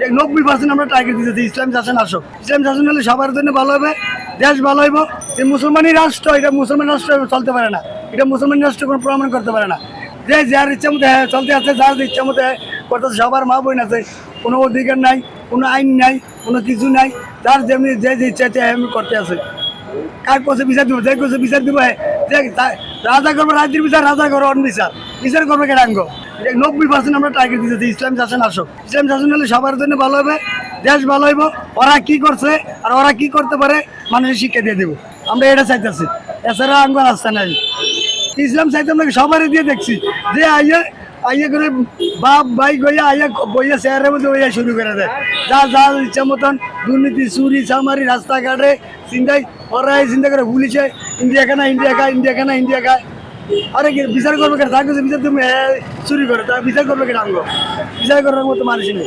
90% আমরা টার্গেট দিতেছি ইসলাম শাসন আসুক। ইসলাম শাসন হলে সবার জন্য ভালো হবে, দেশ ভালো হইব। এই মুসলমানই রাষ্ট্র, এটা মুসলমান রাষ্ট্র চলতে পারে না, এটা মুসলমান রাষ্ট্র কোনো প্রমাণ করতে পারে না। যে যার ইচ্ছা মতো চলতে আছে, যার ইচ্ছা মতো করতেছে, সবার মা বোন আছে, কোনো অধিকার নাই, কোনো আইন নাই, কোনো কিছু নাই, যার যেমনি যে ইচ্ছা আছে এমনি করতে আছে। কার কাছে বিচার দিব, যে কাছে বিচার দিব, যে রাজা করবো রাজ্যের বিচার, রাজা করবো অন্য বিচার, বিচার করবে কেরাঙ্গ। 90% আমরা টার্গেট দিতেছি ইসলাম শাসন আসুক। ইসলাম শাসন হলে সবার জন্য ভালো হবে, দেশ ভালো হইব। ওরা কি করছে আর ওরা কি করতে পারে মানুষের শিক্ষা দিয়ে দেবো, আমরা এটা চাইতেছি। এছাড়া আঙ্গুর আসছে নাই। ইসলাম চাইতে আমরা সবারই দিয়ে দেখছি যে আইয়া করে বাপ ভাই গইয়া আইয়া বইয়া চেয়ারের মধ্যে বইয়া শুরু করে দেয়। যার ইচ্ছা মতন দুর্নীতি, চুরি চামারি, রাস্তাঘাটে চিন্তাই, ওরাই চিন্তা করে পুলিশে ইন্ডিয়া খানা ইন্ডিয়া খায়। আরে কি বিচার করবে কেন? তার কাছে বিচার তুমি চুরি করে, তার বিচার করবে কেন? বিচার করার মতো মানুষ নেই।